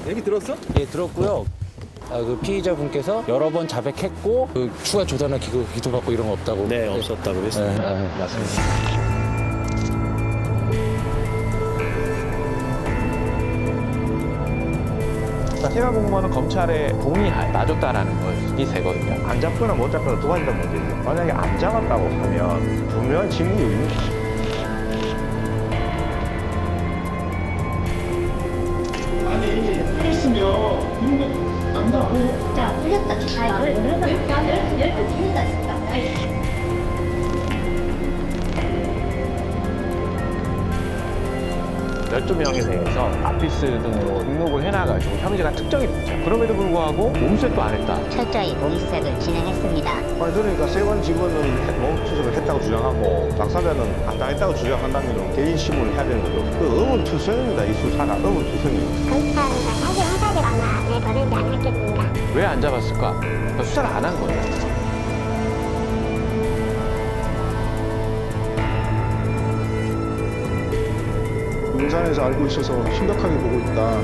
얘기 들었어? 예, 들었고요. 그 피의자분께서 여러 번 자백했고 그 추가 조사나 기소받고 이런 거 없다고. 네, 없었다고 그랬습니다. 맞습니다. 세관 공무원은 검찰에 동의하에 놔줬다라는 것이 되거든요. 안 잡거나 못 잡거나 두 가지가 문제죠. 만약에 안 잡았다고 하면 분명한 증거 있는 자, 풀렸다. 아, 열두 풀렸다 싶다. 12명에 대해서 아피스 등으로 등록을 해놔가지고 혐의가 특정이 됐죠. 그럼에도 불구하고 몸수색도 안 했다. 철저히 몸수색을 진행했습니다. 아니 그러니까 세관 직원은 몸수색을 했다고 주장하고 당사자는 안 당했다고 주장한다면 개인 신문을 해야 되는 거죠. 그 의문투성입니다. 이 수사가 의문투성이에요. 검찰은 사실 형사들 아마 내버리지 않았겠습니다. 왜 안 잡았을까? 그러니까 수사를 안 한 거예요. 용산에서 알고 있어서 심각하게 보고 있다.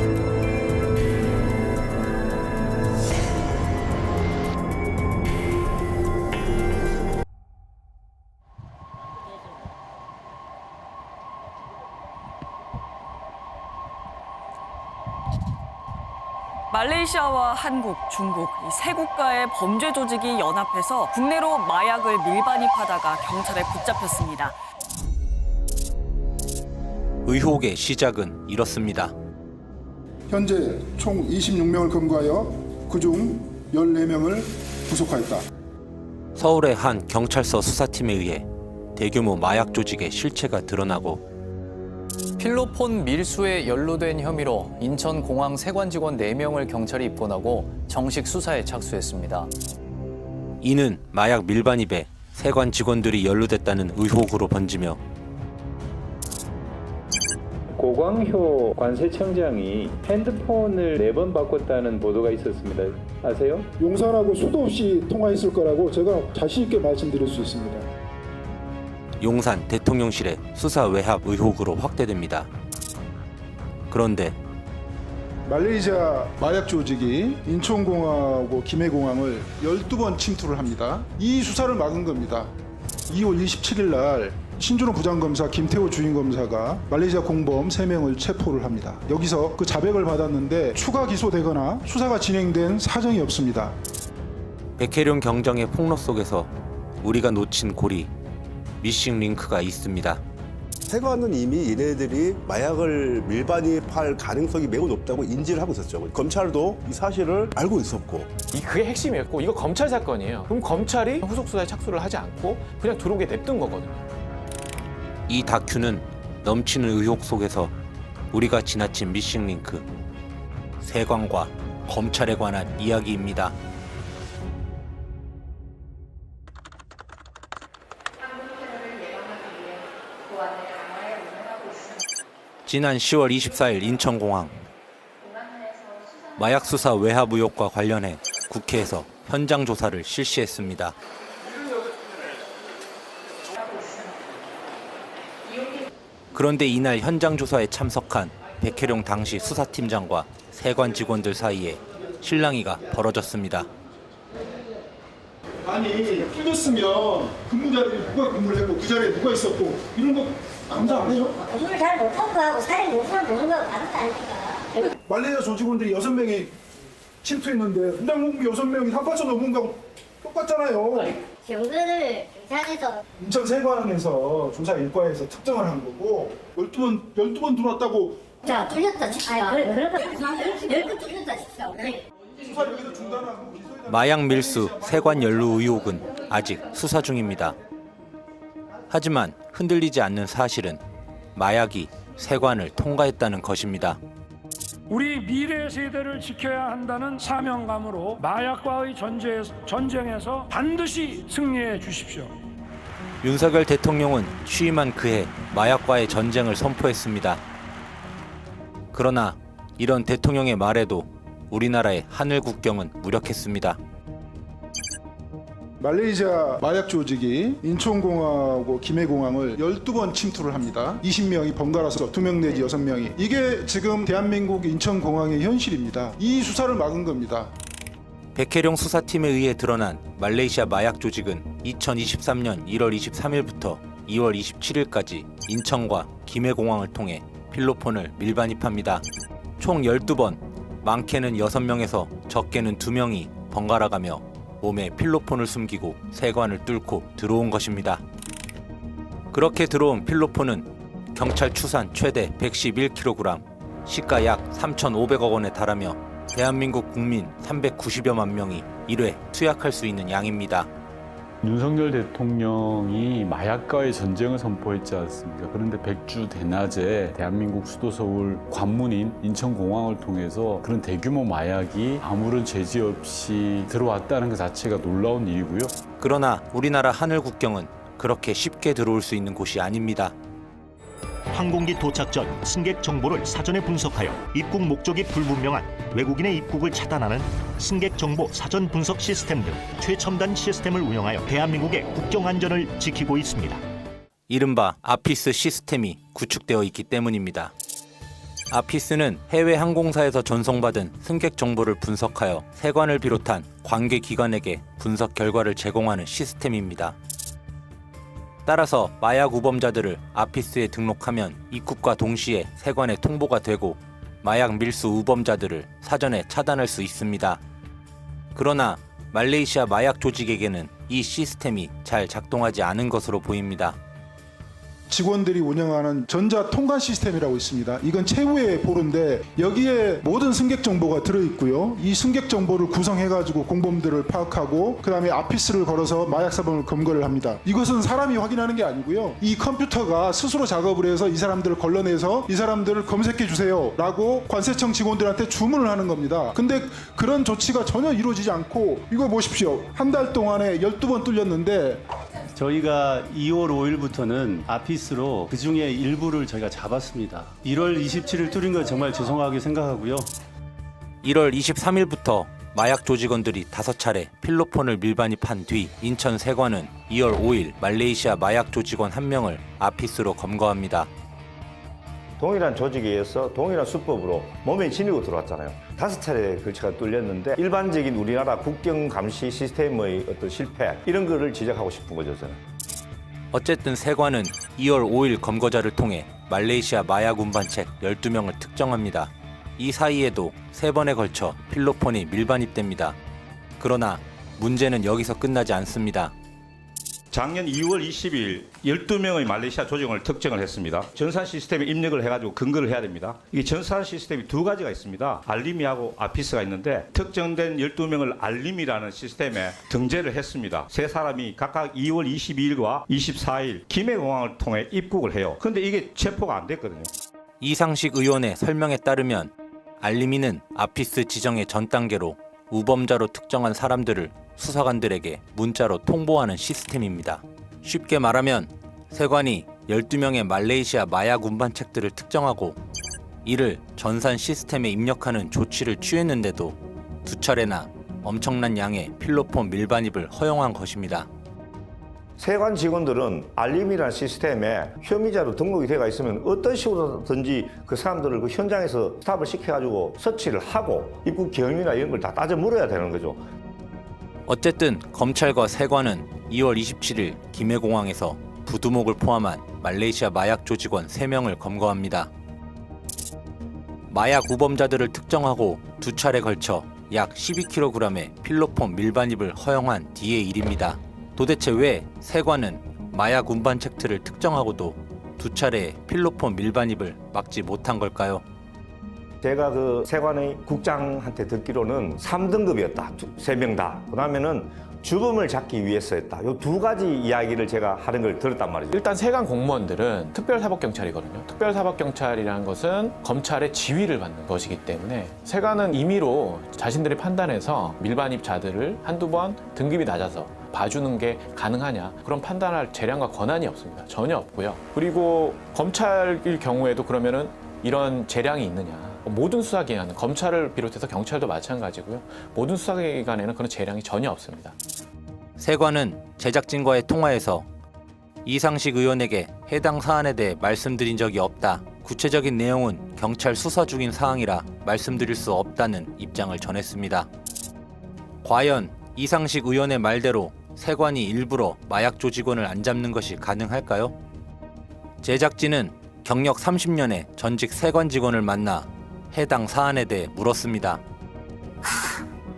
말레이시아와 한국, 중국 이 세 국가의 범죄 조직이 연합해서 국내로 마약을 밀반입하다가 경찰에 붙잡혔습니다. 의혹의 시작은 이렇습니다. 현재 총 26명을 검거하여 그중 14명을 구속하였다. 서울의 한 경찰서 수사팀에 의해 대규모 마약 조직의 실체가 드러나고 필로폰 밀수에 연루된 혐의로 인천공항 세관 직원 4명을 경찰이 입건하고 정식 수사에 착수했습니다. 이는 마약 밀반입에 세관 직원들이 연루됐다는 의혹으로 번지며 고광효 관세청장이 핸드폰을 4번 바꿨다는 보도가 있었습니다. 아세요? 용산하고 수도 없이 통화했을 거라고 제가 자신 있게 말씀드릴 수 있습니다. 용산 대통령실의 수사 외압 의혹으로 확대됩니다. 그런데 말레이시아 마약 조직이 인천공항하고 김해공항을 12번 침투를 합니다. 이 수사를 막은 겁니다. 2월 27일 날 신준호 부장검사, 김태호 주임검사가 말레이시아 공범 3명을 체포를 합니다. 여기서 그 자백을 받았는데 추가 기소되거나 수사가 진행된 사정이 없습니다. 백혜룡 경정의 폭로 속에서 우리가 놓친 고리, 미싱 링크가 있습니다. 세관은 이미 얘네들이 마약을 밀반입할 가능성이 매우 높다고 인지를 하고 있었죠. 검찰도 이 사실을 알고 있었고. 그게 핵심이었고 이거 검찰 사건이에요. 그럼 검찰이 후속 수사에 착수를 하지 않고 그냥 들어오게 냅둔 거거든요. 이 다큐는 넘치는 의혹 속에서 우리가 지나친 미싱 링크, 세관과 검찰에 관한 이야기입니다. 지난 10월 24일 인천공항 마약 수사 외압 의혹과 관련해 국회에서 현장 조사를 실시했습니다. 그런데 이날 현장 조사에 참석한 백혜룡 당시 수사팀장과 세관 직원들 사이에 실랑이가 벌어졌습니다. 아니 풀렸으면 근무 자리에 누가 근무를 했고 그 자리에 누가 있었고 이런 거 감사 안 해요? 공부를 잘 못한 거하고 사례 못하는 보는 거하고 다르다니까. 말레이시아 조직원들이 6명이 침투했는데 분당 공부 6명이 한파천 넘은 거하고 똑같잖아요. 증거를 경찰에서 인천 세관에서 조사 일과에서 특정을 한 거고 12번 들어왔다고. 자, 풀렸다. 아, 그러니까 10번 풀렸다 싶다. 수사 여기서 중단하고 기소에 마약 밀수, 세관 연루 의혹은 아직 수사 중입니다. 하지만 흔들리지 않는 사실은 마약이 세관을 통과했다는 것입니다. 우리 미래 세대를 지켜야 한다는 사명감으로 마약과의 전쟁에서 반드시 승리해 주십시오. 윤석열 대통령은 취임한 그해 마약과의 전쟁을 선포했습니다. 그러나 이런 대통령의 말에도 우리나라의 하늘 국경은 무력했습니다. 말레이시아 마약 조직이 인천공항하고 김해공항을 12번 침투를 합니다. 20명이 번갈아서 2명 내지 6명이. 이게 지금 대한민국 인천공항의 현실입니다. 이 수사를 막은 겁니다. 백혜령 수사팀에 의해 드러난 말레이시아 마약 조직은 2023년 1월 23일부터 2월 27일까지 인천과 김해공항을 통해 필로폰을 밀반입합니다. 총 12번, 많게는 6명에서 적게는 2명이 번갈아가며 몸에 필로폰을 숨기고 세관을 뚫고 들어온 것입니다. 그렇게 들어온 필로폰은 경찰 추산 최대 111kg, 시가 약 3,500억 원에 달하며 대한민국 국민 390여만 명이 1회 투약할 수 있는 양입니다. 윤석열 대통령이 마약과의 전쟁을 선포했지 않습니까? 그런데 백주 대낮에 대한민국 수도 서울 관문인 인천공항을 통해서 그런 대규모 마약이 아무런 제지 없이 들어왔다는 것 자체가 놀라운 일이고요. 그러나 우리나라 하늘 국경은 그렇게 쉽게 들어올 수 있는 곳이 아닙니다. 항공기 도착 전 승객 정보를 사전에 분석하여 입국 목적이 불분명한 외국인의 입국을 차단하는 승객 정보 사전 분석 시스템 등 최첨단 시스템을 운영하여 대한민국의 국경 안전을 지키고 있습니다. 이른바 아피스 시스템이 구축되어 있기 때문입니다. 아피스는 해외 항공사에서 전송받은 승객 정보를 분석하여 세관을 비롯한 관계 기관에게 분석 결과를 제공하는 시스템입니다. 따라서 마약 우범자들을 아피스에 등록하면 입국과 동시에 세관에 통보가 되고 마약 밀수 우범자들을 사전에 차단할 수 있습니다. 그러나 말레이시아 마약 조직에게는 이 시스템이 잘 작동하지 않은 것으로 보입니다. 직원들이 운영하는 전자통관 시스템이라고 있습니다. 이건 최후의 보루인데 여기에 모든 승객 정보가 들어있고요. 이 승객 정보를 구성해가지고 공범들을 파악하고 그 다음에 아피스를 걸어서 마약 사범을 검거를 합니다. 이것은 사람이 확인하는 게 아니고요. 이 컴퓨터가 스스로 작업을 해서 이 사람들을 걸러내서 이 사람들을 검색해 주세요 라고 관세청 직원들한테 주문을 하는 겁니다. 근데 그런 조치가 전혀 이루어지지 않고 이거 보십시오. 한 달 동안에 12번 뚫렸는데 저희가 2월 5일부터는 아피스로 그중에 일부를 저희가 잡았습니다. 1월 27일 뚫린 건 정말 죄송하게 생각하고요. 1월 23일부터 마약 조직원들이 5차례 필로폰을 밀반입한 뒤 인천 세관은 2월 5일 말레이시아 마약 조직원 1명을 아피스로 검거합니다. 동일한 조직에 의해서 동일한 수법으로 몸에 지니고 들어왔잖아요. 5차례 걸쳐가 뚫렸는데 일반적인 우리나라 국경 감시 시스템의 어떤 실패 이런 거를 지적하고 싶은 거죠, 저는. 어쨌든 세관은 2월 5일 검거자를 통해 말레이시아 마약 운반책 12명을 특정합니다. 이 사이에도 3번에 걸쳐 필로폰이 밀반입됩니다. 그러나 문제는 여기서 끝나지 않습니다. 작년 2월 20일 12명의 말레이시아 조직원을 특정을 했습니다. 전산 시스템에 입력을 해가지고 근거를 해야 됩니다. 이 전산 시스템이 2가지가 있습니다. 알림이하고 아피스가 있는데 특정된 12명을 알림이라는 시스템에 등재를 했습니다. 3사람이 각각 2월 22일과 24일 김해공항을 통해 입국을 해요. 근데 이게 체포가 안 됐거든요. 이상식 의원의 설명에 따르면 알림이는 아피스 지정의 전 단계로 우범자로 특정한 사람들을 수사관들에게 문자로 통보하는 시스템입니다. 쉽게 말하면 세관이 12명의 말레이시아 마약 운반책들을 특정하고 이를 전산 시스템에 입력하는 조치를 취했는데도 2차례나 엄청난 양의 필로폰 밀반입을 허용한 것입니다. 세관 직원들은 알림이라는 시스템에 혐의자로 등록이 되어 있으면 어떤 식으로든지 그 사람들을 그 현장에서 스탑을 시켜가지고 서치를 하고 입국 경위나 이런 걸 다 따져 물어야 되는 거죠. 어쨌든 검찰과 세관은 2월 27일 김해공항에서 부두목을 포함한 말레이시아 마약 조직원 3명을 검거합니다. 마약 우범자들을 특정하고 2차례 걸쳐 약 12kg의 필로폰 밀반입을 허용한 뒤의 일입니다. 도대체 왜 세관은 마약 운반책들을 특정하고도 2차례의 필로폰 밀반입을 막지 못한 걸까요? 제가 그 세관의 국장한테 듣기로는 3등급이었다. 3명 다. 그다음에는 주범을 잡기 위해서였다. 이 2가지 이야기를 제가 하는 걸 들었단 말이죠. 일단 세관 공무원들은 특별사법경찰이거든요. 특별사법경찰이라는 것은 검찰의 지휘를 받는 것이기 때문에 세관은 임의로 자신들이 판단해서 밀반입자들을 한두 번 등급이 낮아서 봐주는 게 가능하냐, 그런 판단할 재량과 권한이 없습니다. 전혀 없고요. 그리고 검찰일 경우에도 그러면은 이런 재량이 있느냐. 모든 수사기관, 검찰을 비롯해서 경찰도 마찬가지고요. 모든 수사기관에는 그런 재량이 전혀 없습니다. 세관은 제작진과의 통화에서 이상식 의원에게 해당 사안에 대해 말씀드린 적이 없다. 구체적인 내용은 경찰 수사 중인 사항이라 말씀드릴 수 없다는 입장을 전했습니다. 과연 이상식 의원의 말대로 세관이 일부러 마약 조직원을 안 잡는 것이 가능할까요? 제작진은 경력 30년의 전직 세관 직원을 만나 해당 사안에 대해 물었습니다.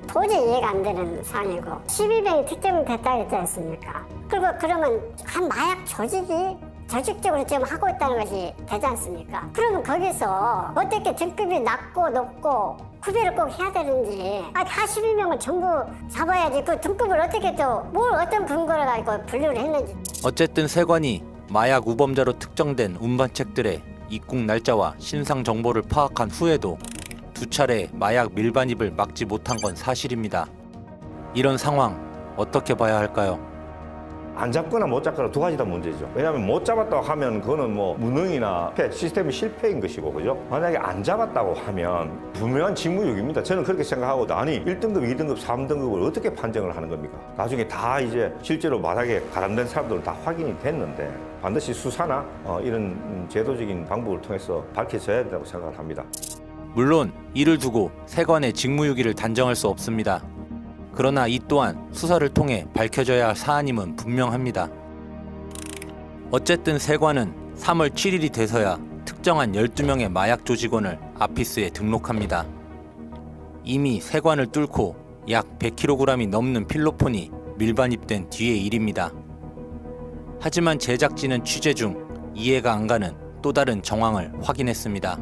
도저히 이해가 안 되는 사안이고 12병이 특정됐다 했지 않습니까? 그리고 그러면 한 마약 조직적으로 지금 하고 있다는 것이 되지 않습니까? 그러면 거기서 어떻게 등급이 낮고 높고 구별을 꼭 해야 되는지 다 12명을 전부 잡아야지 그 등급을 어떻게 또 뭘 어떤 근거를 가지고 분류를 했는지. 어쨌든 세관이 마약 우범자로 특정된 운반책들의 입국 날짜와 신상 정보를 파악한 후에도 두 차례 마약 밀반입을 막지 못한 건 사실입니다. 이런 상황 어떻게 봐야 할까요? 안 잡거나 못 잡거나 두 가지 다 문제죠. 왜냐하면 못 잡았다고 하면 그거는 뭐 무능이나 시스템이 실패인 것이고, 그죠? 만약에 안 잡았다고 하면 분명한 직무유기입니다. 저는 그렇게 생각하고, 아니 1등급, 2등급, 3등급을 어떻게 판정을 하는 겁니까? 나중에 다 이제 실제로 마약에 가담된 사람들은 다 확인이 됐는데 반드시 수사나 이런 제도적인 방법을 통해서 밝혀져야 된다고 생각을 합니다. 물론 이를 두고 세관의 직무유기를 단정할 수 없습니다. 그러나 이 또한 수사를 통해 밝혀져야 할 사안임은 분명합니다. 어쨌든 세관은 3월 7일이 돼서야 특정한 12명의 마약 조직원을 아피스에 등록합니다. 이미 세관을 뚫고 약 100kg이 넘는 필로폰이 밀반입된 뒤의 일입니다. 하지만 제작진은 취재 중 이해가 안 가는 또 다른 정황을 확인했습니다.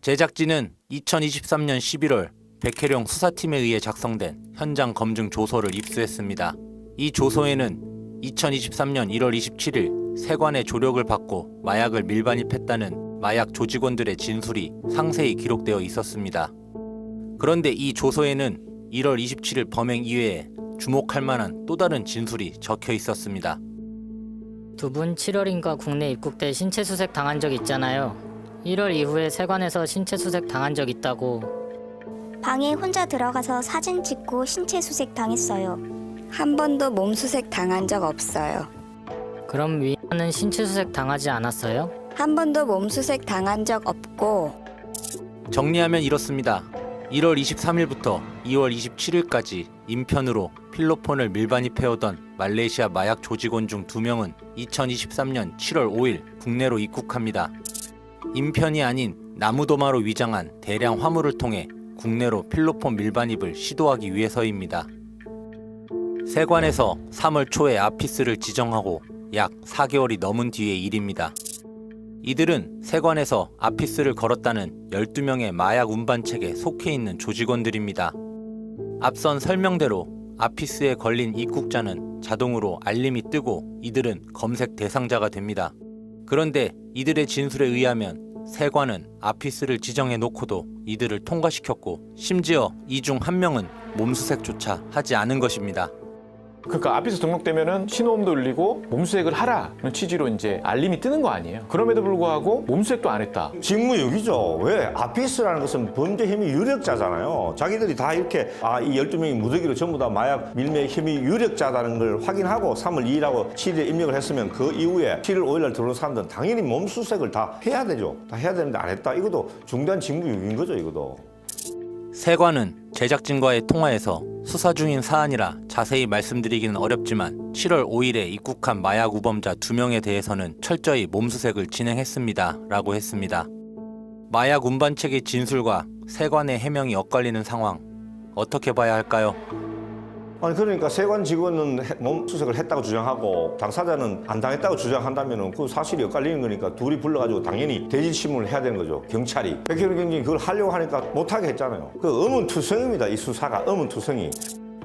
제작진은 2023년 11월 백혜령 수사팀에 의해 작성된 현장 검증 조서를 입수했습니다. 이 조서에는 2023년 1월 27일 세관의 조력을 받고 마약을 밀반입했다는 마약 조직원들의 진술이 상세히 기록되어 있었습니다. 그런데 이 조서에는 1월 27일 범행 이외에 주목할 만한 또 다른 진술이 적혀 있었습니다. 두 분 7월인가 국내 입국돼 신체 수색 당한 적 있잖아요. 1월 이후에 세관에서 신체 수색 당한 적 있다고. 방에 혼자 들어가서 사진 찍고 신체 수색 당했어요. 한 번도 몸 수색 당한 적 없어요. 그럼 위원은 신체 수색 당하지 않았어요? 한 번도 몸 수색 당한 적 없고. 정리하면 이렇습니다. 1월 23일부터 2월 27일까지 인편으로 필로폰을 밀반입해오던 말레이시아 마약 조직원 중 2명은 2023년 7월 5일 국내로 입국합니다. 인편이 아닌 나무도마로 위장한 대량 화물을 통해 국내로 필로폰 밀반입을 시도하기 위해서입니다. 세관에서 3월 초에 아피스를 지정하고 약 4개월이 넘은 뒤의 일입니다. 이들은 세관에서 아피스를 걸었다는 12명의 마약 운반책에 속해 있는 조직원들입니다. 앞선 설명대로 아피스에 걸린 입국자는 자동으로 알림이 뜨고 이들은 검색 대상자가 됩니다. 그런데 이들의 진술에 의하면 세관은 아피스를 지정해 놓고도 이들을 통과시켰고 심지어 이 중 한 명은 몸수색조차 하지 않은 것입니다. 그러니까 아피스 등록되면은 신호음도 울리고 몸수색을 하라는 취지로 이제 알림이 뜨는 거 아니에요. 그럼에도 불구하고 몸수색도 안 했다. 직무유기죠. 왜? 아피스라는 것은 범죄 혐의 유력자잖아요. 자기들이 다 이렇게 이 12명이 무더기로 전부 다 마약 밀매 혐의 유력자라는 걸 확인하고 3월 2일하고 7일에 입력을 했으면 그 이후에 7월 5일날 들어온 사람들은 당연히 몸수색을 다 해야 되죠. 다 해야 되는데 안 했다. 이것도 중대한 직무유기인 거죠, 이것도. 세관은 제작진과의 통화에서 수사 중인 사안이라 자세히 말씀드리기는 어렵지만 7월 5일에 입국한 마약 우범자 2명에 대해서는 철저히 몸수색을 진행했습니다 라고 했습니다. 마약 운반책의 진술과 세관의 해명이 엇갈리는 상황 어떻게 봐야 할까요? 아니 그러니까 세관 직원은 몸수색을 했다고 주장하고 당사자는 안 당했다고 주장한다면 그 사실이 엇갈리는 거니까 둘이 불러가지고 당연히 대질신문을 해야 되는 거죠. 경찰이. 백혜령 경장이 그걸 하려고 하니까 못하게 했잖아요. 그 의문투성입니다. 이 수사가 의문투성이.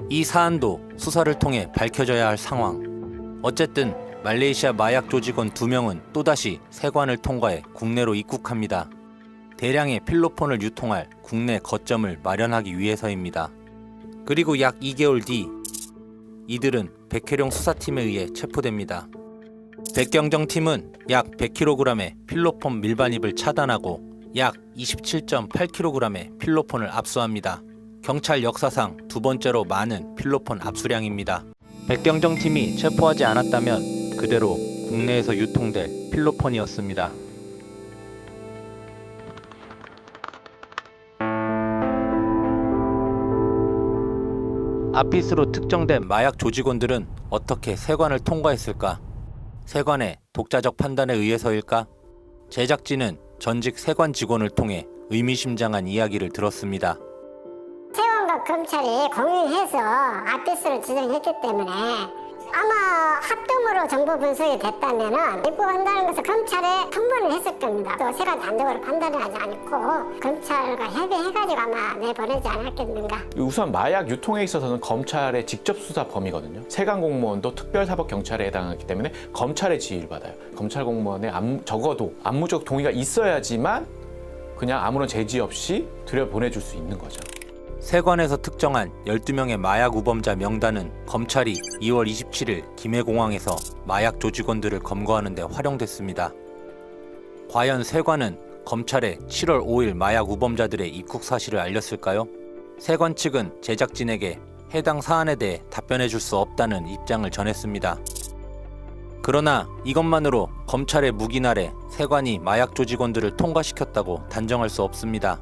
이 사안도 수사를 통해 밝혀져야 할 상황. 어쨌든 말레이시아 마약 조직원 2명은 또다시 세관을 통과해 국내로 입국합니다. 대량의 필로폰을 유통할 국내 거점을 마련하기 위해서입니다. 그리고 약 2개월 뒤 이들은 백혜령 수사팀에 의해 체포됩니다. 백경정팀은 약 100kg의 필로폰 밀반입을 차단하고 약 27.8kg의 필로폰을 압수합니다. 경찰 역사상 두 번째로 많은 필로폰 압수량입니다. 백경정팀이 체포하지 않았다면 그대로 국내에서 유통될 필로폰이었습니다. 아피스로 특정된 마약 조직원들은 어떻게 세관을 통과했을까? 세관의 독자적 판단에 의해서일까? 제작진은 전직 세관 직원을 통해 의미심장한 이야기를 들었습니다. 세관과 검찰이 공유해서 아피스를 지정했기 때문에 아마 합동으로 정보 분석이 됐다면 입국한다는 것은 검찰에 통보를 했을 겁니다. 또 세관 단독으로 판단을 하지 않고 검찰과 협의해가지고 아마 내보내지 않았겠는가. 우선 마약 유통에 있어서는 검찰의 직접 수사 범위거든요. 세관 공무원도 특별사법경찰에 해당하기 때문에 검찰의 지휘를 받아요. 검찰 공무원의 적어도 암무적 동의가 있어야지만 그냥 아무런 제지 없이 들여보내줄 수 있는 거죠. 세관에서 특정한 12명의 마약 우범자 명단은 검찰이 2월 27일 김해공항에서 마약 조직원들을 검거하는 데 활용됐습니다. 과연 세관은 검찰에 7월 5일 마약 우범자들의 입국 사실을 알렸을까요? 세관 측은 제작진에게 해당 사안에 대해 답변해 줄 수 없다는 입장을 전했습니다. 그러나 이것만으로 검찰의 묵인 아래 세관이 마약 조직원들을 통과시켰다고 단정할 수 없습니다.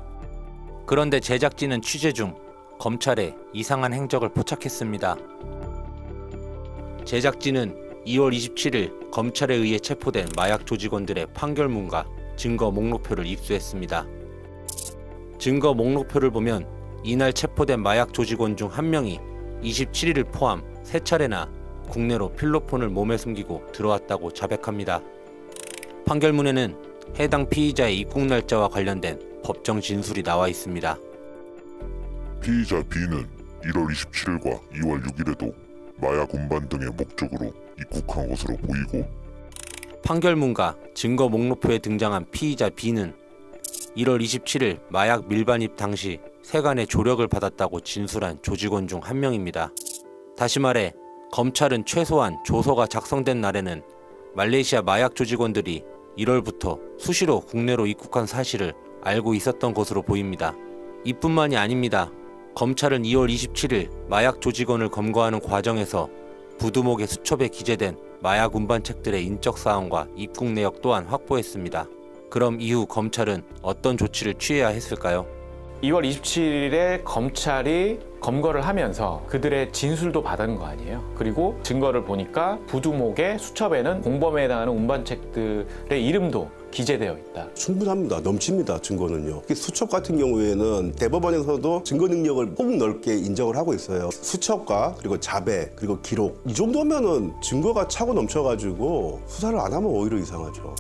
그런데 제작진은 취재 중 검찰에 이상한 행적을 포착했습니다. 제작진은 2월 27일 검찰에 의해 체포된 마약 조직원들의 판결문과 증거 목록표를 입수했습니다. 증거 목록표를 보면 이날 체포된 마약 조직원 중 한 명이 27일을 포함 3차례나 국내로 필로폰을 몸에 숨기고 들어왔다고 자백합니다. 판결문에는 해당 피의자의 입국 날짜와 관련된 법정 진술이 나와 있습니다. 피의자 B는 1월 27일과 2월 6일에도 마약 운반 등의 목적으로 입국한 것으로 보이고, 판결문과 증거 목록표에 등장한 피의자 B는 1월 27일 마약 밀반입 당시 세관의 조력을 받았다고 진술한 조직원 중 한 명입니다. 다시 말해 검찰은 최소한 조서가 작성된 날에는 말레이시아 마약 조직원들이 1월부터 수시로 국내로 입국한 사실을 알고 있었던 것으로 보입니다. 이뿐만이 아닙니다. 검찰은 2월 27일 마약 조직원을 검거하는 과정에서 부두목의 수첩에 기재된 마약 운반책들의 인적사항과 입국 내역 또한 확보했습니다. 그럼 이후 검찰은 어떤 조치를 취해야 했을까요? 2월 27일에 검찰이 검거를 하면서 그들의 진술도 받은 거 아니에요. 그리고 증거를 보니까 부두목의 수첩에는 공범에 해당하는 운반책들의 이름도 기재되어 있다. 충분합니다. 넘칩니다. 증거는요. 수첩 같은 경우에는 대법원에서도 증거 능력을 폭넓게 인정을 하고 있어요. 수첩과 그리고 자백 그리고 기록 이 정도면은 증거가 차고 넘쳐가지고 수사를 안 하면 오히려 이상하죠.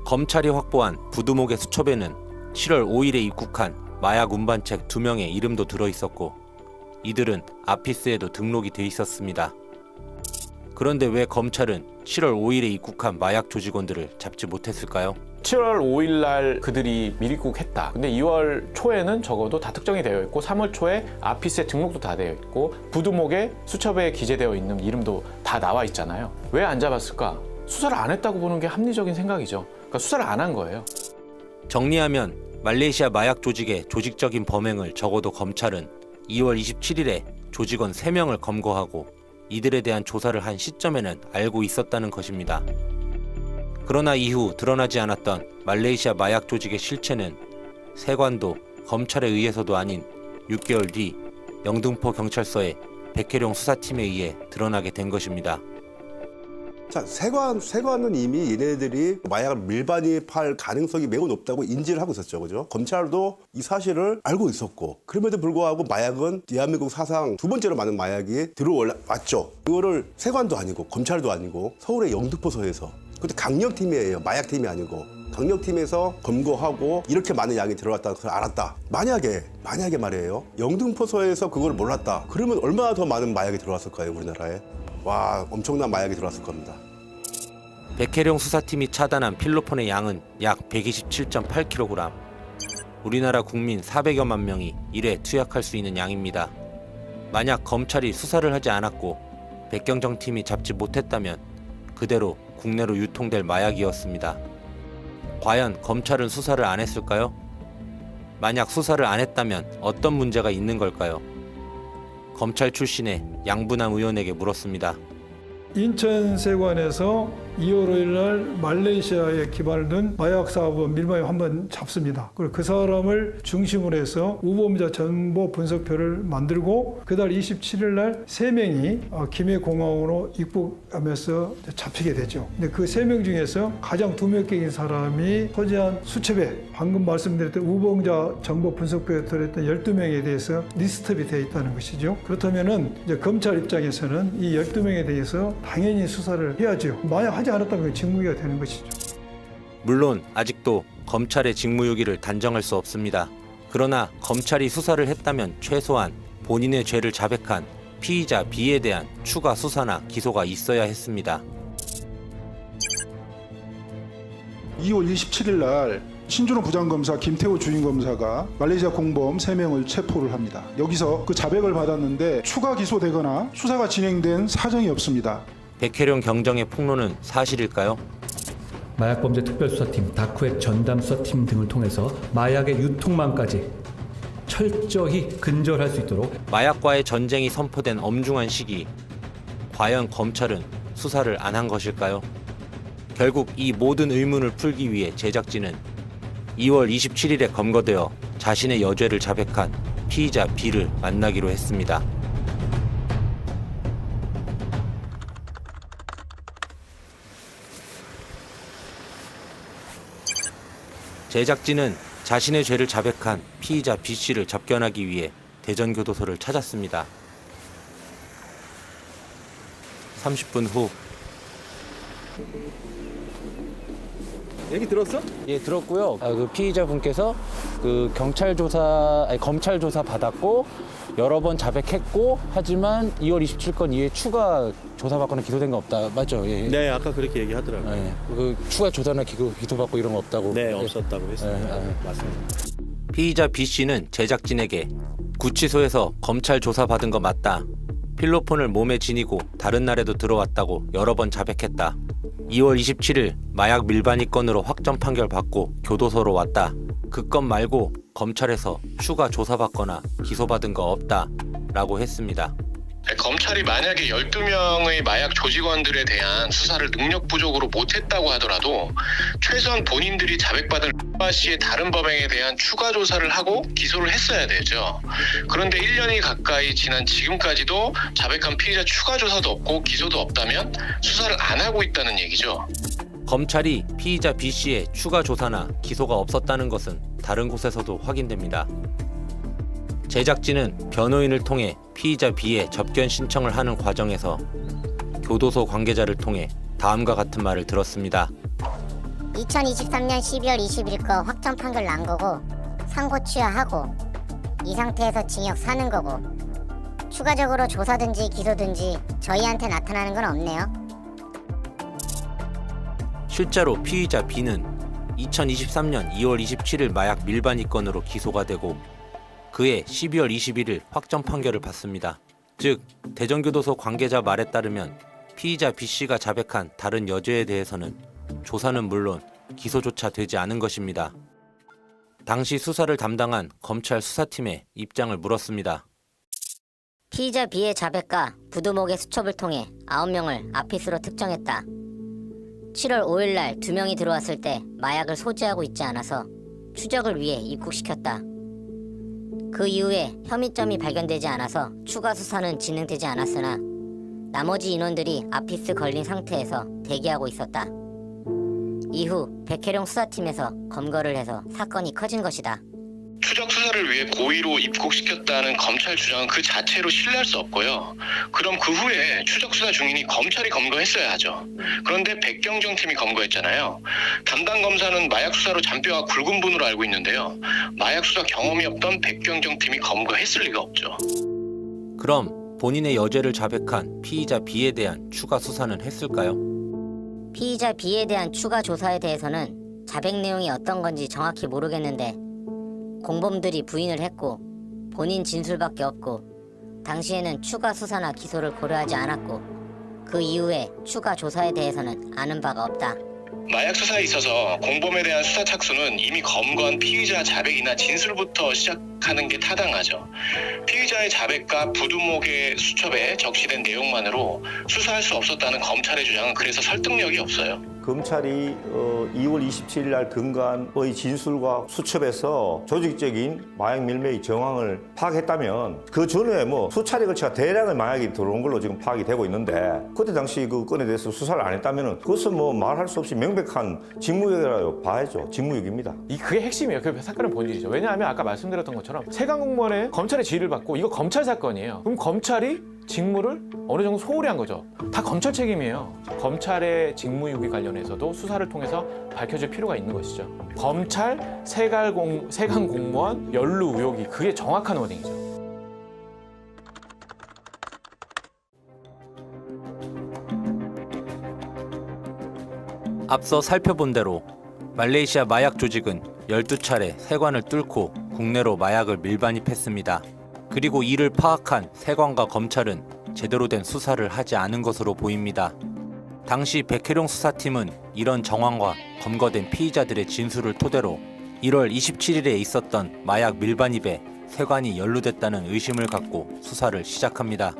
검찰이 확보한 부두목의 수첩에는 7월 5일에 입국한 마약 운반책 2명의 이름도 들어있었고 이들은 아피스에도 등록이 돼 있었습니다. 그런데 왜 검찰은 7월 5일에 입국한 마약 조직원들을 잡지 못했을까요? 7월 5일 날 그들이 미입국했다. 근데 2월 초에는 적어도 다 특정이 되어 있고 3월 초에 아피스에 등록도 다 되어 있고 부두목의 수첩에 기재되어 있는 이름도 다 나와 있잖아요. 왜 안 잡았을까? 수사를 안 했다고 보는 게 합리적인 생각이죠. 그러니까 수사를 안 한 거예요. 정리하면 말레이시아 마약 조직의 조직적인 범행을 적어도 검찰은 2월 27일에 조직원 3명을 검거하고 이들에 대한 조사를 한 시점에는 알고 있었다는 것입니다. 그러나 이후 드러나지 않았던 말레이시아 마약 조직의 실체는 세관도 검찰에 의해서도 아닌 6개월 뒤 영등포 경찰서의 백혜룡 수사팀에 의해 드러나게 된 것입니다. 자, 세관은 이미 얘네들이 마약을 밀반입할 가능성이 매우 높다고 인지를 하고 있었죠. 그죠? 검찰도 이 사실을 알고 있었고, 그럼에도 불구하고 마약은 대한민국 사상 두 번째로 많은 마약이 들어왔죠. 이거를 세관도 아니고, 검찰도 아니고, 서울의 영등포서에서, 그것도 강력팀이에요. 마약팀이 아니고. 강력팀에서 검거하고 이렇게 많은 양이 들어왔다는 것을 알았다. 만약에 말이에요. 영등포서에서 그걸 몰랐다. 그러면 얼마나 더 많은 마약이 들어왔을까요, 우리나라에? 와, 엄청난 마약이 들어왔을 겁니다. 백혜룡 수사팀이 차단한 필로폰의 양은 약 127.8kg. 우리나라 국민 400여만 명이 일에 투약할 수 있는 양입니다. 만약 검찰이 수사를 하지 않았고 백경정팀이 잡지 못했다면 그대로 국내로 유통될 마약이었습니다. 과연 검찰은 수사를 안 했을까요? 만약 수사를 안 했다면 어떤 문제가 있는 걸까요? 검찰 출신의 양분남 의원에게 물었습니다. 인천세관에서 2월 5일 날 말레이시아에 기반을 둔 마약 사업은 밀반입 한번 잡습니다. 그리고 그 사람을 중심으로 해서 우범자 정보 분석표를 만들고 그달 27일 날 3명이 김해공항으로 입국하면서 잡히게 되죠. 근데 그 3명 중에서 가장 두명격인 사람이 소지한 수첩에 방금 말씀드렸던 우범자 정보 분석표에 들어있던 12명에 대해서 리스트업이 되어 있다는 것이죠. 그렇다면은 이제 검찰 입장에서는 이 12명에 대해서 당연히 수사를 해야죠. 만약 하지 않았다면 직무유기가 되는 것이죠. 물론 아직도 검찰의 직무유기를 단정할 수 없습니다. 그러나 검찰이 수사를 했다면 최소한 본인의 죄를 자백한 피의자 B에 대한 추가 수사나 기소가 있어야 했습니다. 2월 27일 날 신준호 부장검사, 김태호 주임검사가 말레이시아 공범 3명을 체포를 합니다. 여기서 그 자백을 받았는데 추가 기소되거나 수사가 진행된 사정이 없습니다. 백혜령 경정의 폭로는 사실일까요? 마약범죄 특별수사팀, 다크웹 전담수사팀 등을 통해서 마약의 유통망까지 철저히 근절할 수 있도록 마약과의 전쟁이 선포된 엄중한 시기, 과연 검찰은 수사를 안 한 것일까요? 결국 이 모든 의문을 풀기 위해 제작진은 2월 27일에 검거되어 자신의 여죄를 자백한 피의자 B를 만나기로 했습니다. 제작진은 자신의 죄를 자백한 피의자 B씨를 접견하기 위해 대전교도소를 찾았습니다. 30분 후 얘기 들었어? 예, 들었고요. 그 피의자분께서 그 검찰 조사 받았고 여러 번 자백했고 하지만 2월 27건 이후에 추가 조사받거나 기소된 거 없다. 맞죠? 예. 네, 아까 그렇게 얘기하더라고요. 예. 그 추가 조사나 기소받고 이런 거 없다고. 네, 없었다고 했습니다. 맞습니다. 피의자 B씨는 제작진에게 구치소에서 검찰 조사받은 거 맞다. 필로폰을 몸에 지니고 다른 날에도 들어왔다고 여러 번 자백했다. 2월 27일 마약 밀반입 건으로 확정 판결 받고 교도소로 왔다. 그 건 말고 검찰에서 추가 조사받거나 기소받은 거 없다 라고 했습니다. 검찰이 만약에 12명의 마약 조직원들에 대한 수사를 능력 부족으로 못했다고 하더라도 최소한 본인들이 자백받은 바 씨의 다른 범행에 대한 추가 조사를 하고 기소를 했어야 되죠. 그런데 1년이 가까이 지난 지금까지도 자백한 피의자 추가 조사도 없고 기소도 없다면 수사를 안 하고 있다는 얘기죠. 검찰이 피의자 B씨의 추가 조사나 기소가 없었다는 것은 다른 곳에서도 확인됩니다. 제작진은 변호인을 통해 피의자 B의 접견 신청을 하는 과정에서 교도소 관계자를 통해 다음과 같은 말을 들었습니다. 2023년 12월 20일 거 확정 판결 난 거고 상고 취하하고 이 상태에서 징역 사는 거고 추가적으로 조사든지 기소든지 저희한테 나타나는 건 없네요. 실제로 피의자 B는 2023년 2월 27일 마약 밀반입 건으로 기소가 되고 그해 12월 21일 확정 판결을 받습니다. 즉 대전교도소 관계자 말에 따르면 피의자 B씨가 자백한 다른 여죄에 대해서는 조사는 물론 기소조차 되지 않은 것입니다. 당시 수사를 담당한 검찰 수사팀에 입장을 물었습니다. 피의자 B의 자백과 부두목의 수첩을 통해 9명을 아피스로 특정했다. 7월 5일 날 2명이 들어왔을 때 마약을 소지하고 있지 않아서 추적을 위해 입국시켰다. 그 이후에 혐의점이 발견되지 않아서 추가 수사는 진행되지 않았으나 나머지 인원들이 아피스 걸린 상태에서 대기하고 있었다. 이후 백혜령 수사팀에서 검거를 해서 사건이 커진 것이다. 추적 수사를 위해 고의로 입국시켰다는 검찰 주장은 그 자체로 신뢰할 수 없고요. 그럼 그 후에 추적 수사 중이니 검찰이 검거했어야 하죠. 그런데 백경정 팀이 검거했잖아요. 담당 검사는 마약 수사로 잔뼈가 굵은 분으로 알고 있는데요. 마약 수사 경험이 없던 백경정 팀이 검거했을 리가 없죠. 그럼 본인의 여죄를 자백한 피의자 B에 대한 추가 수사는 했을까요? 피의자 B에 대한 추가 조사에 대해서는 자백 내용이 어떤 건지 정확히 모르겠는데 공범들이 부인을 했고 본인 진술밖에 없고 당시에는 추가 수사나 기소를 고려하지 않았고 그 이후에 추가 조사에 대해서는 아는 바가 없다. 마약 수사에 있어서 공범에 대한 수사 착수는 이미 검거한 피의자 자백이나 진술부터 시작하는 게 타당하죠. 피의자의 자백과 부두목의 수첩에 적시된 내용만으로 수사할 수 없었다는 검찰의 주장은 그래서 설득력이 없어요. 검찰이 2월 27일 날 근간의 진술과 수첩에서 조직적인 마약 밀매의 정황을 파악했다면 그 전에 뭐 수차례 걸쳐 대량의 마약이 들어온 걸로 지금 파악이 되고 있는데 그때 당시 그 건에 대해서 수사를 안 했다면 그것은 뭐 말할 수 없이 명백한 직무유기라고 봐야죠. 직무유기입니다. 그게 핵심이에요. 그 사건의 본질이죠. 왜냐하면 아까 말씀드렸던 것처럼 세관 공무원의 검찰의 지휘를 받고 이거 검찰 사건이에요. 그럼 검찰이 직무를 어느 정도 소홀히 한 거죠. 다 검찰 책임이에요. 검찰의 직무유기 관련해서도 수사를 통해서 밝혀질 필요가 있는 것이죠. 검찰, 세관 공무원, 연루 의혹이 그게 정확한 워딩이죠. 앞서 살펴본 대로 말레이시아 마약 조직은 12차례 세관을 뚫고 국내로 마약을 밀반입했습니다. 그리고 이를 파악한 세관과 검찰은 제대로 된 수사를 하지 않은 것으로 보입니다. 당시 백혜룡 수사팀은 이런 정황과 검거된 피의자들의 진술을 토대로 1월 27일에 있었던 마약 밀반입에 세관이 연루됐다는 의심을 갖고 수사를 시작합니다.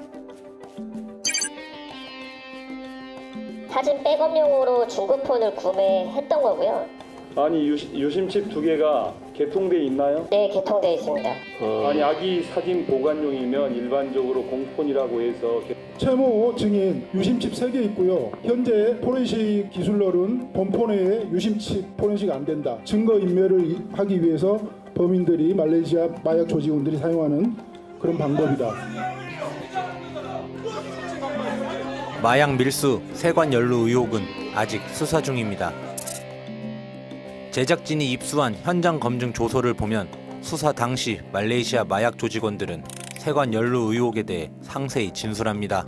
사진 백업용으로 중고폰을 구매했던 거고요. 아니 유심칩 2개가 개통돼 있나요? 네, 개통돼 있습니다. 아니 아기 사진 보관용이면 일반적으로 공폰이라고 해서 채무 증인 유심칩 3개 있고요. 현재 포렌식 기술로는 본폰에 유심칩 포렌식 안 된다. 증거 인멸을 하기 위해서 범인들이 말레이시아 마약 조직원들이 사용하는 그런 방법이다. 마약 밀수, 세관 연루 의혹은 아직 수사 중입니다. 제작진이 입수한 현장 검증 조서를 보면 수사 당시 말레이시아 마약 조직원들은 세관 연루 의혹에 대해 상세히 진술합니다.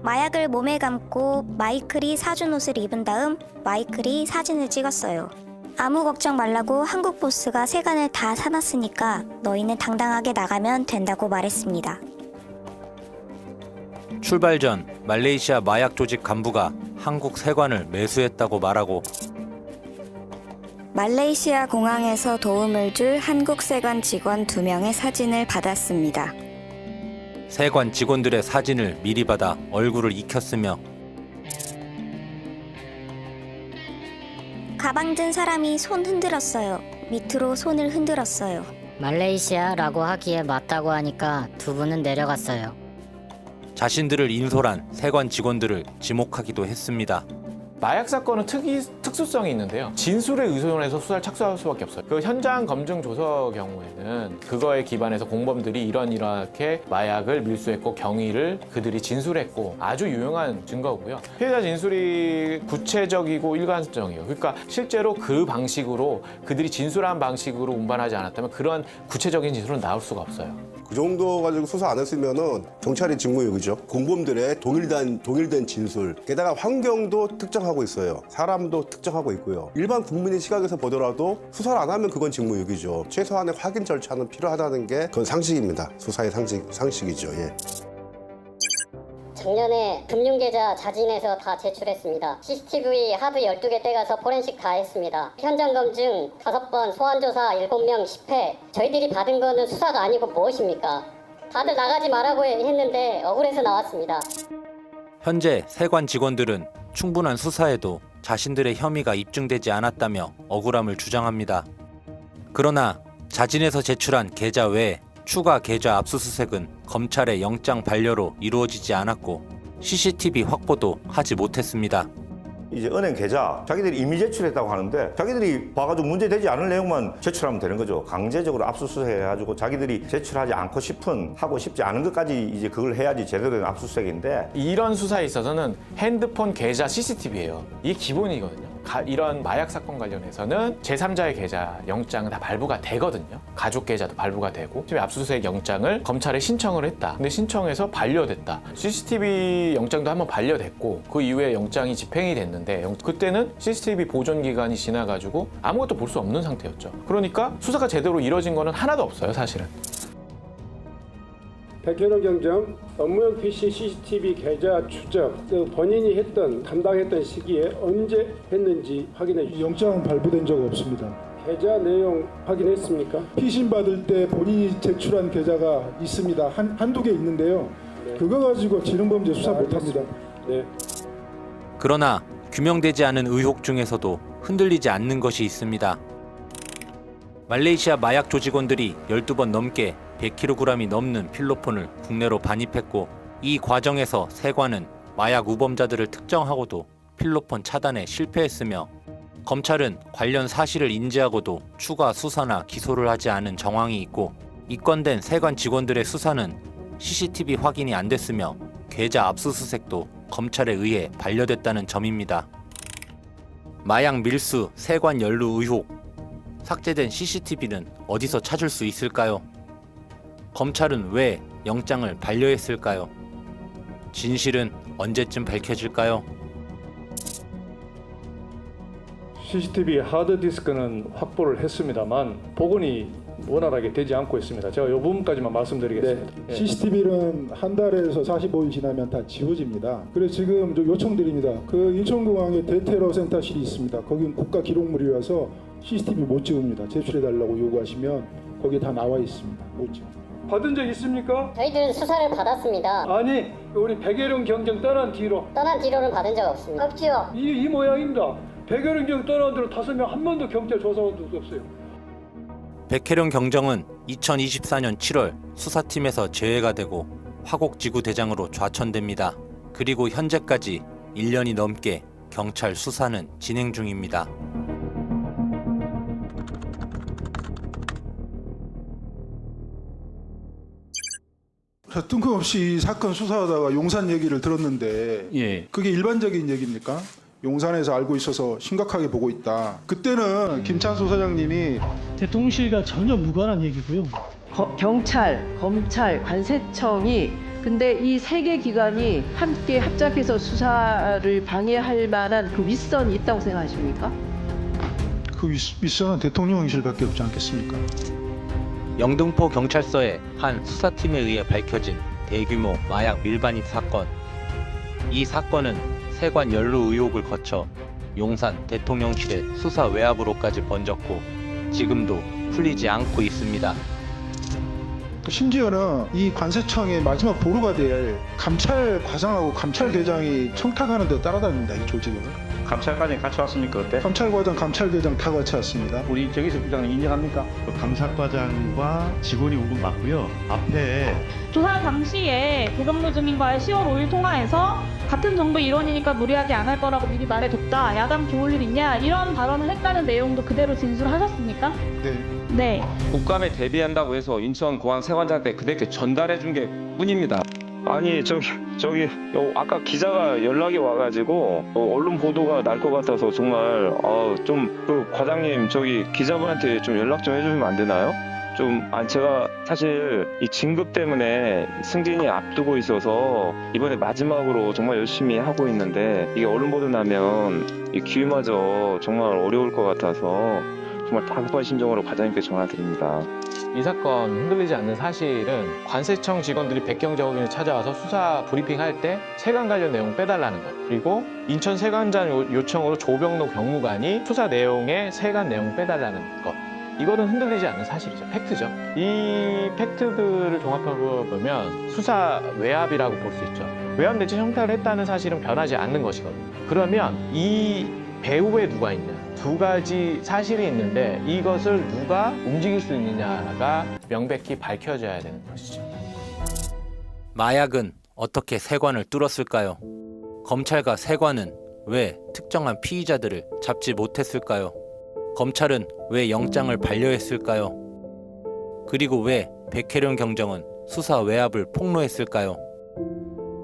마약을 몸에 감고 마이클이 사준 옷을 입은 다음 마이클이 사진을 찍었어요. 아무 걱정 말라고 한국 보스가 세관을 다 사놨으니까 너희는 당당하게 나가면 된다고 말했습니다. 출발 전 말레이시아 마약 조직 간부가 한국 세관을 매수했다고 말하고 말레이시아 공항에서 도움을 줄 한국 세관 직원 2명의 사진을 받았습니다. 세관 직원들의 사진을 미리 받아 얼굴을 익혔으며 가방 든 사람이 손 흔들었어요. 밑으로 손을 흔들었어요. 말레이시아라고 하기에 맞다고 하니까 두 분은 내려갔어요. 자신들을 인솔한 세관 직원들을 지목하기도 했습니다. 마약 사건은 특수성이 있는데요. 진술에 의존해서 수사를 착수할 수밖에 없어요. 그 현장 검증 조서 경우에는 그거에 기반해서 공범들이 이렇게 마약을 밀수했고 경위를 그들이 진술했고 아주 유용한 증거고요. 피해자 진술이 구체적이고 일관성이에요. 그러니까 실제로 그 방식으로 그들이 진술한 방식으로 운반하지 않았다면 그런 구체적인 진술은 나올 수가 없어요. 그 정도 가지고 수사 안 했으면은 경찰의 직무유기죠. 공범들의 동일된 진술, 게다가 환경도 특정하고 있어요. 사람도 특정하고 있고요. 일반 국민의 시각에서 보더라도 수사를 안 하면 그건 직무유기죠. 최소한의 확인 절차는 필요하다는 게 그건 상식입니다. 수사의 상식이죠. 예. 작년에 금융계좌 자진해서 다 제출했습니다. CCTV 하드 12개 떼가서 포렌식 다 했습니다. 현장 검증 5번, 소환조사 7명 10회. 저희들이 받은 거는 수사가 아니고 무엇입니까? 다들 나가지 말라고 했는데 억울해서 나왔습니다. 현재 세관 직원들은 충분한 수사에도 자신들의 혐의가 입증되지 않았다며 억울함을 주장합니다. 그러나 자진해서 제출한 계좌 외에 추가 계좌 압수수색은 검찰의 영장 반려로 이루어지지 않았고 CCTV 확보도 하지 못했습니다. 이제 은행 계좌 자기들이 이미 제출했다고 하는데 자기들이 봐가지고 문제되지 않을 내용만 제출하면 되는 거죠. 강제적으로 압수수색해가지고 자기들이 제출하지 않고 하고 싶지 않은 것까지 이제 그걸 해야지 제대로 된 압수수색인데 이런 수사에 있어서는 핸드폰 계좌 CCTV예요. 이게 기본이거든요. 이런 마약 사건 관련해서는 제3자의 계좌 영장은 다 발부가 되거든요. 가족 계좌도 발부가 되고 지금 압수수색 영장을 검찰에 신청을 했다. 근데 신청해서 반려됐다. CCTV 영장도 한번 반려됐고 그 이후에 영장이 집행이 됐는데 그때는 CCTV 보존 기간이 지나가지고 아무것도 볼 수 없는 상태였죠. 그러니까 수사가 제대로 이뤄진 거는 하나도 없어요, 사실은. 백현웅 경정 업무용 PC CCTV 계좌 추적, 본인이 담당했던 시기에 언제 했는지 확인해 주시죠. 영장 발부된 적 없습니다. 계좌 내용 확인했습니까? 피신 받을 때 본인이 제출한 계좌가 있습니다. 한두 개 있는데요. 그거 가지고 지능범죄 수사 못합니다. 네. 그러나 규명되지 않은 의혹 중에서도 흔들리지 않는 것이 있습니다. 말레이시아 마약 조직원들이 12번 넘게 100kg이 넘는 필로폰을 국내로 반입했고, 이 과정에서 세관은 마약 우범자들을 특정하고도 필로폰 차단에 실패했으며, 검찰은 관련 사실을 인지하고도 추가 수사나 기소를 하지 않은 정황이 있고, 입건된 세관 직원들의 수사는 CCTV 확인이 안 됐으며 계좌 압수수색도 검찰에 의해 반려됐다는 점입니다. 마약 밀수, 세관 연루 의혹, 삭제된 CCTV는 어디서 찾을 수 있을까요? 검찰은 왜 영장을 반려했을까요? 진실은 언제쯤 밝혀질까요? CCTV 하드디스크는 확보를 했습니다만 복원이 원활하게 되지 않고 있습니다. 제가 이 부분까지만 말씀드리겠습니다. 네. CCTV는 한 달에서 45일 지나면 다 지워집니다. 그래서 지금 좀 요청드립니다. 그 인천공항에 대테러 센터실이 있습니다. 거긴 국가 기록물이라서 CCTV 못 지웁니다. 제출해달라고 요구하시면 거기에 다 나와 있습니다. 못 지워. 받은 적 있습니까? 저희들은 수사를 받았습니다. 아니, 우리 백혜령 경정 떠난 뒤로는 받은 적 없습니다. 없지요. 이 모양입니다. 백혜령 경정 떠난 뒤로 5명 한 번도 경찰 조사한 적도 없어요. 백혜령 경정은 2024년 7월 수사팀에서 제외가 되고 화곡지구 대장으로 좌천됩니다. 그리고 현재까지 1년이 넘게 경찰 수사는 진행 중입니다. 뜬금없이 이 사건 수사하다가 용산 얘기를 들었는데 그게 일반적인 얘기입니까? 용산에서 알고 있어서 심각하게 보고 있다. 그때는 김찬수 사장님이 대통령실과 전혀 무관한 얘기고요. 경찰, 검찰, 관세청이 근데 이 세 개 기관이 함께 합작해서 수사를 방해할 만한 그 윗선이 있다고 생각하십니까? 그 윗선은 대통령실밖에 없지 않겠습니까? 영등포 경찰서의 한 수사팀에 의해 밝혀진 대규모 마약 밀반입 사건. 이 사건은 세관 연루 의혹을 거쳐 용산 대통령실의 수사 외압으로까지 번졌고 지금도 풀리지 않고 있습니다. 심지어는 이 관세청의 마지막 보루가 될 감찰 과장하고 감찰대장이 청탁하는 데 따라다닙니다. 이 조직은. 감찰과장 같이 왔습니까 그때? 감찰과장, 감찰대장 다 같이 왔습니다. 우리 정의석 부장님 인정합니까? 감찰과장과 직원이 온 건 맞고요. 앞에 조사 당시에 도경로 주민과의 10월 5일 통화에서 같은 정부 일원이니까 무리하게 안 할 거라고 미리 말해뒀다. 야당 좋을 일 있냐? 이런 발언을 했다는 내용도 그대로 진술하셨습니까? 네. 국감에 대비한다고 해서 인천공항 세관장한테 그렇게 전달해 준 게 뿐입니다. 아니 저기 아까 기자가 연락이 와가지고 언론 보도가 날 것 같아서 정말 좀 그 과장님 저기 기자분한테 좀 연락 좀 해주시면 안 되나요? 제가 사실 이 진급 때문에 승진이 앞두고 있어서 이번에 마지막으로 정말 열심히 하고 있는데 이게 언론 보도 나면 이 기회마저 정말 어려울 것 같아서 정말 다급한 심정으로 과장님께 전화드립니다. 이 사건 흔들리지 않는 사실은 관세청 직원들이 백경정원을 찾아와서 수사 브리핑할 때 세관 관련 내용 빼달라는 것, 그리고 인천 세관장 요청으로 조병로 경무관이 수사 내용에 세관 내용 빼달라는 것, 이거는 흔들리지 않는 사실이죠. 팩트죠. 이 팩트들을 종합하고 보면 수사 외압이라고 볼 수 있죠. 외압 내지 형탈을 했다는 사실은 변하지 않는 것이거든요. 그러면 이 배후에 누가 있냐? 두 가지 사실이 있는데 이것을 누가 움직일 수 있느냐가 명백히 밝혀져야 되는 것이죠. 마약은 어떻게 세관을 뚫었을까요? 검찰과 세관은 왜 특정한 피의자들을 잡지 못했을까요? 검찰은 왜 영장을 반려했을까요? 그리고 왜 백혜령 경정은 수사 외압을 폭로했을까요?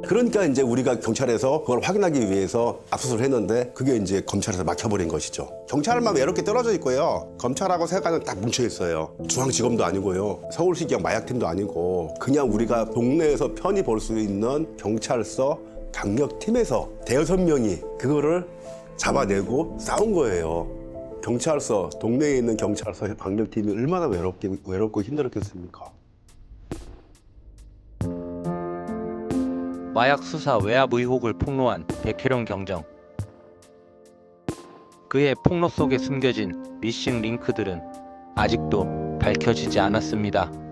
그러니까 이제 우리가 경찰에서 그걸 확인하기 위해서 압수수색을 했는데 그게 이제 검찰에서 막혀버린 것이죠. 경찰만 외롭게 떨어져 있고요. 검찰하고 세관은 딱 뭉쳐 있어요. 중앙지검도 아니고요. 서울시경 마약팀도 아니고 그냥 우리가 동네에서 편히 볼 수 있는 경찰서 강력팀에서 대여섯 명이 그거를 잡아내고 싸운 거예요. 경찰서, 동네에 있는 경찰서 강력팀이 얼마나 외롭고 힘들었겠습니까? 마약 수사 외압 의혹을 폭로한 백혜령 경정. 그의 폭로 속에 숨겨진 미싱 링크들은 아직도 밝혀지지 않았습니다.